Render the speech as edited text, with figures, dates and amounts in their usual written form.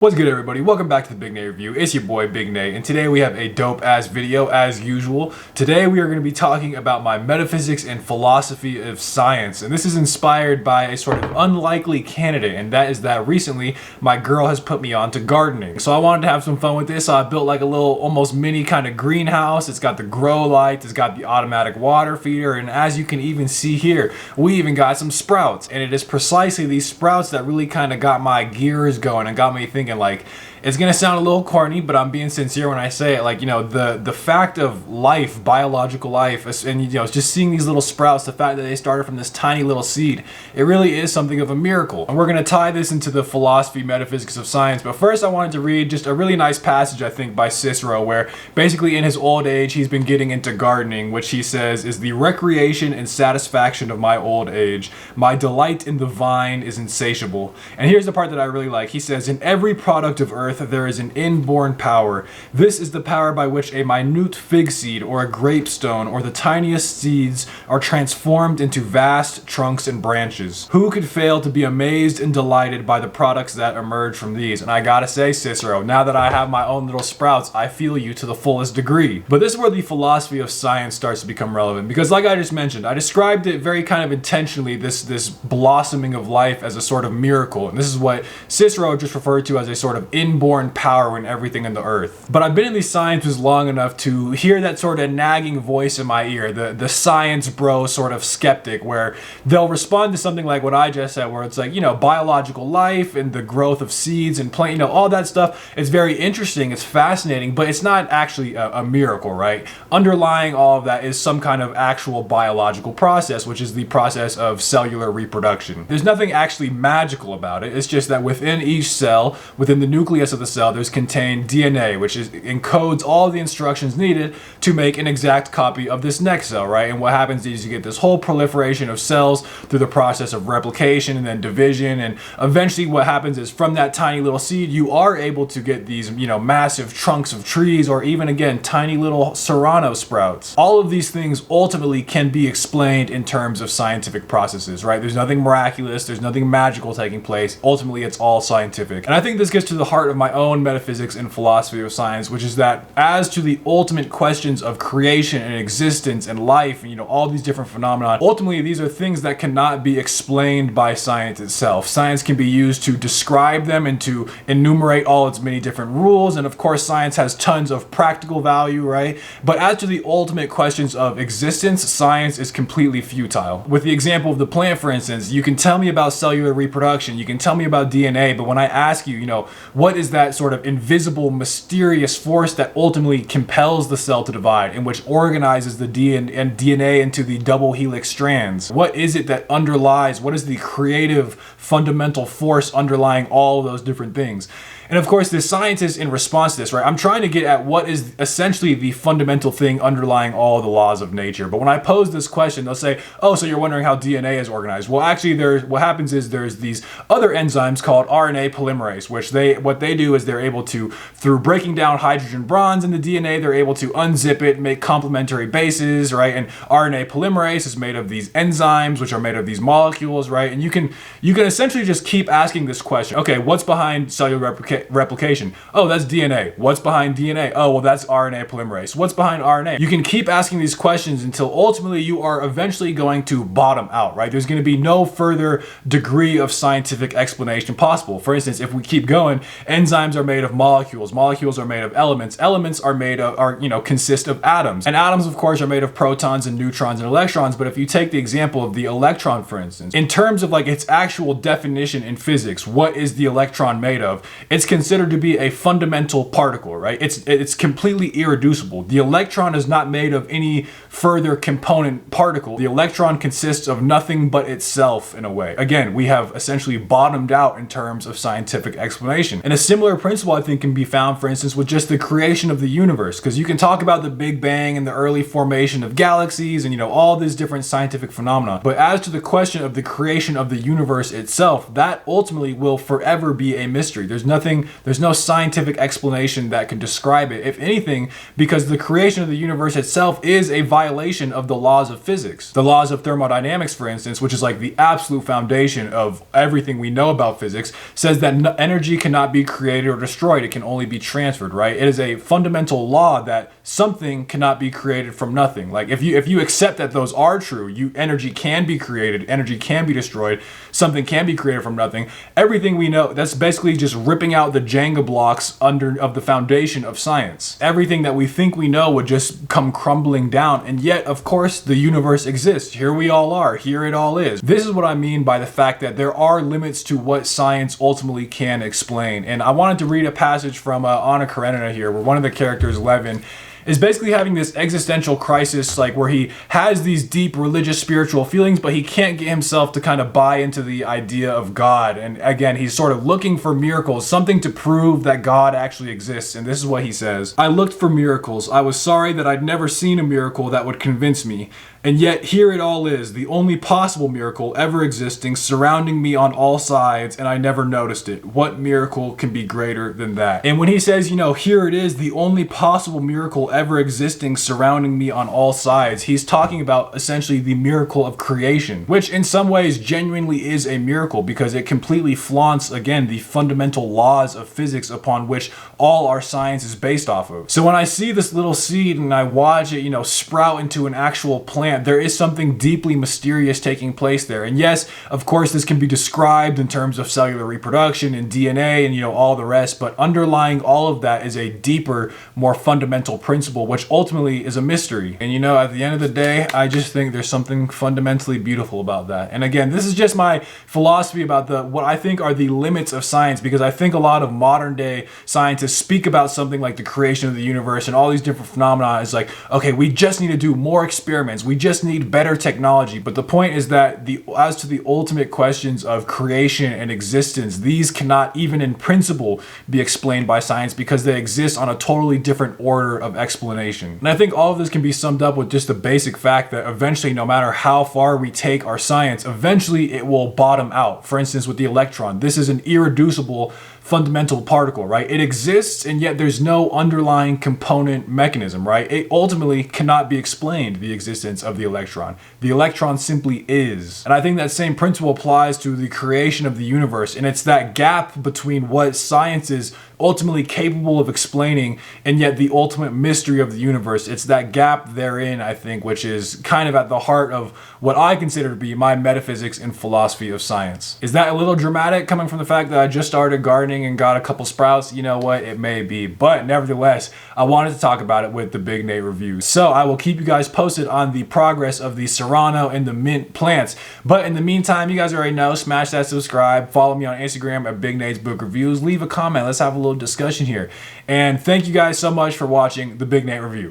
What's good, everybody? Welcome back to the Big Nate Review. It's your boy Big Nate, and today we have a dope-ass video as usual. Today we are going to be talking about my metaphysics and philosophy of science, and this is inspired by a sort of unlikely candidate, and that is that recently my girl has put me on to gardening. So I wanted to have some fun with this, so I built like a little almost mini kind of greenhouse. It's got the grow light, it's got the automatic water feeder, and as you can even see here, we even got some sprouts, and it is precisely these sprouts that really kind of got my gears going and got me thinking, like, it's gonna sound a little corny, but I'm being sincere when I say it. Like, you know, the fact of life, biological life, and you know, just seeing these little sprouts, the fact that they started from this tiny little seed, it really is something of a miracle. And we're gonna tie this into the philosophy, metaphysics of science. But first, I wanted to read just a really nice passage, I think, by Cicero, where basically in his old age, he's been getting into gardening, which he says is the recreation and satisfaction of my old age. My delight in the vine is insatiable. And here's the part that I really like. He says, in every product of earth, there is an inborn power. This is the power by which a minute fig seed or a grape stone or the tiniest seeds are transformed into vast trunks and branches. Who could fail to be amazed and delighted by the products that emerge from these? And I gotta say, Cicero, now that I have my own little sprouts, I feel you to the fullest degree. But this is where the philosophy of science starts to become relevant, because like I just mentioned, I described it very kind of intentionally, this blossoming of life, as a sort of miracle. And this is what Cicero just referred to as a sort of inborn power in everything in the earth. But I've been in these sciences long enough to hear that sort of nagging voice in my ear, the science bro sort of skeptic, where they'll respond to something like what I just said, where it's like, you know, biological life and the growth of seeds and plant, you know, all that stuff. It's very interesting, it's fascinating, but it's not actually a miracle, right? Underlying all of that is some kind of actual biological process, which is the process of cellular reproduction. There's nothing actually magical about it. It's just that within each cell, within the nucleus of the cell, there's contained DNA, which encodes all the instructions needed to make an exact copy of this next cell, right? And what happens is you get this whole proliferation of cells through the process of replication and then division, and eventually what happens is from that tiny little seed, you are able to get these, you know, massive trunks of trees, or even again, tiny little serrano sprouts. All of these things ultimately can be explained in terms of scientific processes, right? There's nothing miraculous, there's nothing magical taking place. Ultimately, it's all scientific. And I think this gets to the heart of my own metaphysics and philosophy of science, which is that as to the ultimate questions of creation and existence and life and, you know, all these different phenomena, ultimately these are things that cannot be explained by science itself. Science can be used to describe them and to enumerate all its many different rules, and of course science has tons of practical value, right? But as to the ultimate questions of existence, science is completely futile. With the example of the plant, for instance, you can tell me about cellular reproduction, you can tell me about DNA, but when I ask you, you know, what is that sort of invisible, mysterious force that ultimately compels the cell to divide, and which organizes the DNA into the double helix strands? What is it that underlies, what is the creative, fundamental force underlying all of those different things? And of course, the scientists, in response to this, right, I'm trying to get at what is essentially the fundamental thing underlying all the laws of nature. But when I pose this question, they'll say, oh, so you're wondering how DNA is organized. Well, actually, what happens is there's these other enzymes called RNA polymerase, which what they do is they're able to, through breaking down hydrogen bonds in the DNA, they're able to unzip it, make complementary bases, right? And RNA polymerase is made of these enzymes, which are made of these molecules, right? And you can essentially just keep asking this question. Okay, what's behind cellular replication? Oh, that's DNA. What's behind DNA? Oh, well, that's RNA polymerase. What's behind RNA? You can keep asking these questions until ultimately you are eventually going to bottom out, right? There's going to be no further degree of scientific explanation possible. For instance, if we keep going, enzymes are made of molecules. Molecules are made of elements. Elements consist of atoms. And atoms, of course, are made of protons and neutrons and electrons. But if you take the example of the electron, for instance, in terms of like its actual definition in physics, what is the electron made of? It's considered to be a fundamental particle, right? It's completely irreducible. The electron is not made of any further component particle. The electron consists of nothing but itself, in a way. Again, we have essentially bottomed out in terms of scientific explanation. And a similar principle, I think, can be found, for instance, with just the creation of the universe, because you can talk about the Big Bang and the early formation of galaxies and, you know, all these different scientific phenomena. But as to the question of the creation of the universe itself, that ultimately will forever be a mystery. There's nothing there's no scientific explanation that can describe it, if anything, because the creation of the universe itself is a violation of the laws of physics. The laws of thermodynamics, for instance, which is like the absolute foundation of everything we know about physics, says that energy cannot be created or destroyed. It can only be transferred, right? It is a fundamental law that something cannot be created from nothing. Like if you accept that those are true, energy can be created, energy can be destroyed, something can be created from nothing. Everything we know, that's basically just ripping out the Jenga blocks of the foundation of science. Everything that we think we know would just come crumbling down, and yet, of course, the universe exists. Here we all are. Here it all is. This is what I mean by the fact that there are limits to what science ultimately can explain. And I wanted to read a passage from Anna Karenina here, where one of the characters, Levin, is basically having this existential crisis, like where he has these deep religious spiritual feelings, but he can't get himself to kind of buy into the idea of God. And again, he's sort of looking for miracles, something to prove that God actually exists. And this is what he says: "I looked for miracles. I was sorry that I'd never seen a miracle that would convince me. And yet here it all is, the only possible miracle ever existing, surrounding me on all sides, and I never noticed it. What miracle can be greater than that?" And when he says, here it is, the only possible miracle ever existing, surrounding me on all sides, he's talking about essentially the miracle of creation, which in some ways genuinely is a miracle because it completely flaunts, again, the fundamental laws of physics upon which all our science is based off of. So when I see this little seed and I watch it, sprout into an actual plant, there is something deeply mysterious taking place there. And yes, of course, this can be described in terms of cellular reproduction and DNA and all the rest, but underlying all of that is a deeper, more fundamental principle, which ultimately is a mystery. And at the end of the day, I just think there's something fundamentally beautiful about that. And again, this is just my philosophy about what I think are the limits of science, because I think a lot of modern day scientists speak about something like the creation of the universe and all these different phenomena as like, okay, we just need to do more experiments. We just need better technology. But the point is that as to the ultimate questions of creation and existence, these cannot even in principle be explained by science because they exist on a totally different order of explanation. And I think all of this can be summed up with just the basic fact that eventually, no matter how far we take our science, eventually it will bottom out. For instance, with the electron, this is an irreducible fundamental particle, right? It exists, and yet there's no underlying component mechanism, right? It ultimately cannot be explained, the existence of the electron. The electron simply is. And I think that same principle applies to the creation of the universe, and it's that gap between what science is ultimately capable of explaining and yet the ultimate mystery of the universe. It's that gap therein, I think, which is kind of at the heart of what I consider to be my metaphysics and philosophy of science. Is that a little dramatic coming from the fact that I just started gardening and got a couple sprouts? You know what, it may be, but nevertheless, I wanted to talk about it with the Big Nate review. So I will keep you guys posted on the progress of the serrano and the mint plants. But in the meantime, you guys already know, smash that subscribe, follow me on Instagram at Big Nate's Book Reviews, leave a comment, let's have a little discussion here. And thank you guys so much for watching the Big Nate review.